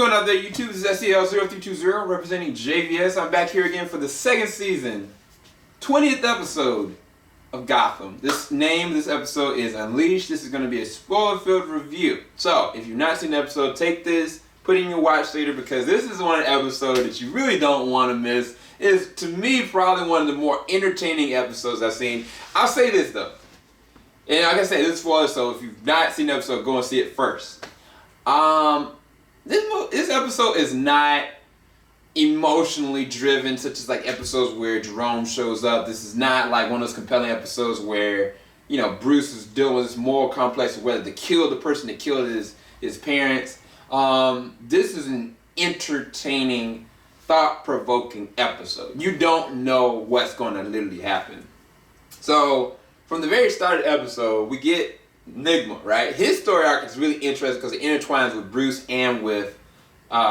going out there, YouTube? This is SEL0320 representing JVS. I'm back here again for the second season, 20th episode of Gotham. This episode is Unleashed. This is going to be a spoiler-filled review. So, if you've not seen the episode, take this, put it in your watch later, because this is one episode that you really don't want to miss. It's, to me, probably one of the more entertaining episodes I've seen. I'll say this, though. And like I said, this is spoiler, so if you've not seen the episode, go and see it first. This episode is not emotionally driven, such as like episodes where Jerome shows up. This is not like one of those compelling episodes where, you know, Bruce is dealing with this moral complex of whether to kill the person that killed his parents. This is an entertaining, thought-provoking episode. You don't know what's going to literally happen. So, from the very start of the episode, we get Enigma, right? His story arc is really interesting because it intertwines with Bruce and with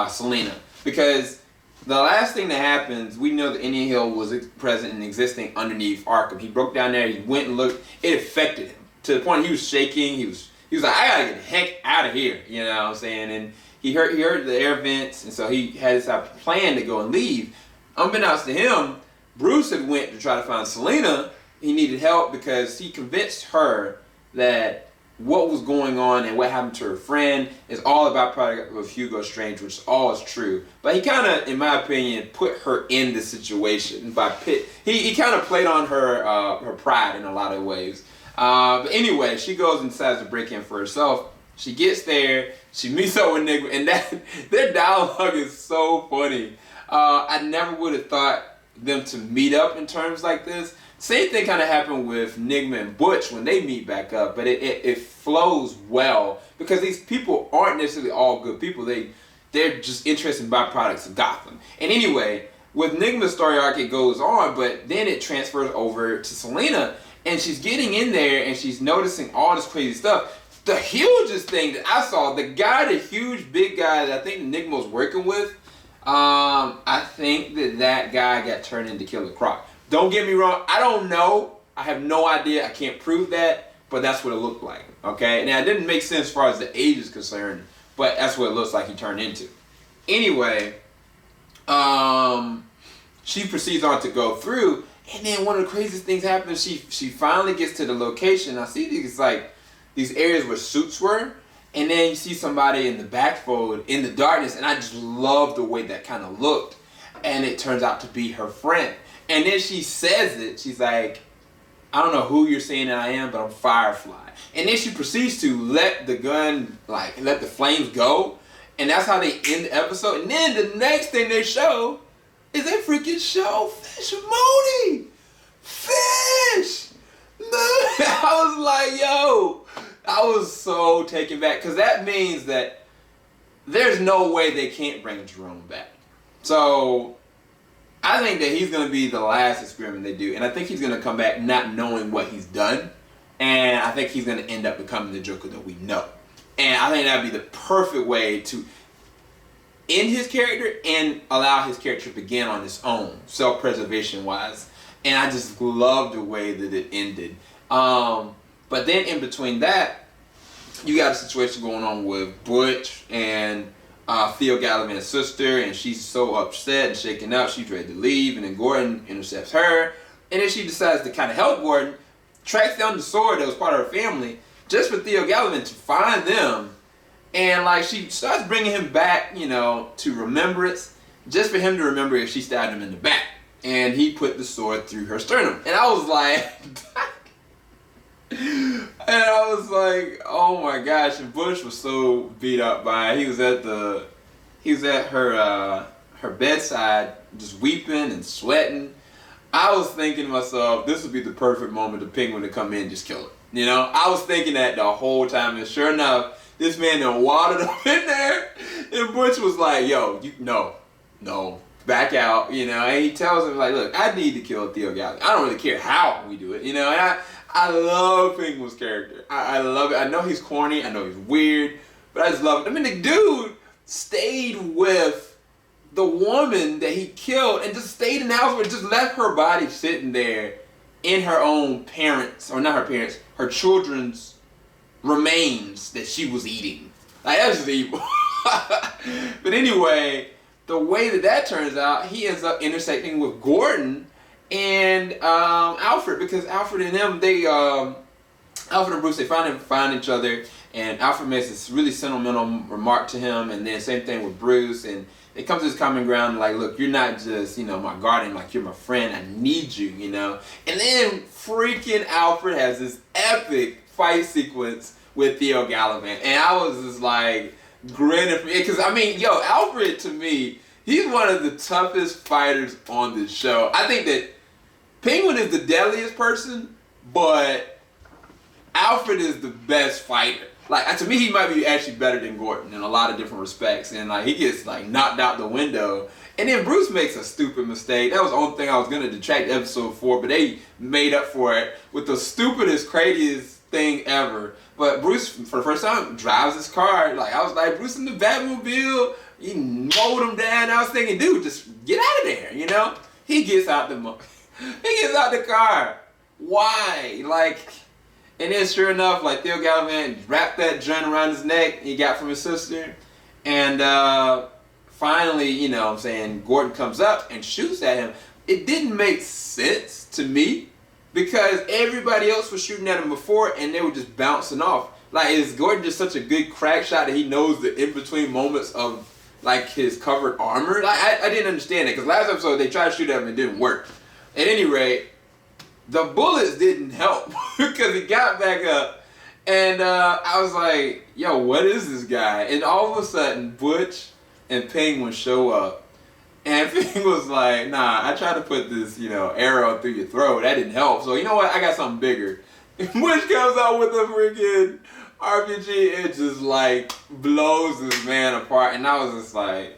Selina. Because the last thing that happens, we know that Indian Hill was present and existing underneath Arkham. He broke down there, he went and looked, it affected him to the point he was shaking. He was like, I gotta get the heck out of here, you know what I'm saying? And he heard the air vents, and so he had this plan to go and leave. Unbeknownst to him, Bruce had went to try to find Selina. He needed help because he convinced her that what was going on and what happened to her friend is all about product of Hugo Strange, which all is true. But he kind of, in my opinion, put her in the situation by he kind of played on her pride in a lot of ways. But anyway, she goes and decides to break in for herself. She gets there, she meets up with Nick, and their dialogue is so funny. I never would have thought them to meet up in terms like this. Same thing kind of happened with Enigma and Butch when they meet back up, but it flows well because these people aren't necessarily all good people. They're just interested in byproducts of Gotham. And anyway, with Enigma's story arc, it goes on, but then it transfers over to Selina, and she's getting in there and she's noticing all this crazy stuff. The hugest thing that I saw, the huge big guy that I think Enigma was working with, I think that guy got turned into Killer Croc. Don't get me wrong, I don't know. I have no idea. I can't prove that, but that's what it looked like, okay? Now, it didn't make sense as far as the age is concerned, but that's what it looks like he turned into. Anyway, she proceeds on to go through, and then one of the craziest things happens. She finally gets to the location. I see these areas where suits were, and then you see somebody in the backfold in the darkness, and I just love the way that kind of looked, and it turns out to be her friend. And then she says it. She's like, I don't know who you're saying that I am, but I'm Firefly. And then she proceeds to let the gun, let the flames go. And that's how they end the episode. And then the next thing they show is they freaking show Fish Mooney. Fish! I was like, yo. I was so taken back. Because that means that there's no way they can't bring Jerome back. So I think that he's going to be the last experiment they do. And I think he's going to come back not knowing what he's done. And I think he's going to end up becoming the Joker that we know. And I think that would be the perfect way to end his character and allow his character to begin on his own, self-preservation wise. And I just love the way that it ended. But then in between that, you got a situation going on with Butch and Theo Gallivan's sister, and she's so upset and shaken up, she's ready to leave, and then Gordon intercepts her, and then she decides to kind of help Gordon, tracks down the sword that was part of her family, just for Theo Gallivan to find them, and she starts bringing him back, to remembrance, just for him to remember if she stabbed him in the back, and he put the sword through her sternum, and I was like, oh my gosh, and Bush was so beat up by it. He was at her bedside just weeping and sweating. I was thinking to myself, this would be the perfect moment for Penguin to come in and just kill her. I was thinking that the whole time, and sure enough, this man done wadded up in there, and Butch was like, yo, no, back out, and he tells him, look, I need to kill Theo Gallivan. I don't really care how we do it, and I love Penguin's character. I love it. I know he's corny. I know he's weird. But I just love it. I mean, the dude stayed with the woman that he killed and just stayed in the house with, just left her body sitting there in her own parents, or not her parents, her children's remains that she was eating. That's just evil. But anyway, the way that turns out, he ends up intersecting with Gordon and Alfred, because Alfred and them, Alfred and Bruce, they find each other, and Alfred makes this really sentimental remark to him, and then same thing with Bruce, and they come to this common ground, like, look, you're not just, my guardian, like, you're my friend, I need you, And then freaking Alfred has this epic fight sequence with Theo Gallivant, and I was just like, grinning for me, because Alfred, to me, he's one of the toughest fighters on this show. I think that Penguin is the deadliest person, but Alfred is the best fighter. Like, to me, he might be actually better than Gordon in a lot of different respects. And, like, he gets, like, knocked out the window. And then Bruce makes a stupid mistake. That was the only thing I was going to detract episode 4, but they made up for it with the stupidest, craziest thing ever. But Bruce, for the first time, drives his car. Like, I was like, Bruce in the Batmobile, he mowed him down. I was thinking, dude, just get out of there, He gets out the car. Why? Like, and then sure enough, like, Theo Gallivant wrapped that joint around his neck he got from his sister. And finally, Gordon comes up and shoots at him. It didn't make sense to me because everybody else was shooting at him before and they were just bouncing off. Like, is Gordon just such a good crack shot that he knows the in-between moments of, like, his covered armor? Like, I didn't understand it, because last episode they tried to shoot at him and it didn't work. At any rate, the bullets didn't help because he got back up, and I was like, yo, what is this guy? And all of a sudden, Butch and Penguin show up, and Penguin was like, nah, I tried to put this, arrow through your throat. That didn't help. So, you know what? I got something bigger. Butch comes out with a freaking RPG. It just, like, blows this man apart. And I was just like,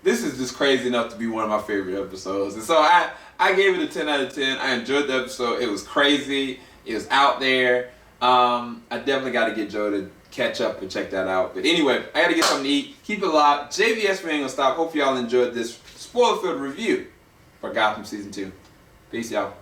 this is just crazy enough to be one of my favorite episodes. And so I gave it a 10 out of 10. I enjoyed the episode. It was crazy. It was out there. I definitely got to get Joe to catch up and check that out. But anyway, I got to get something to eat. Keep it locked. JVS, we ain't gonna stop. Hope y'all enjoyed this spoiler-filled review for Gotham Season 2. Peace, y'all.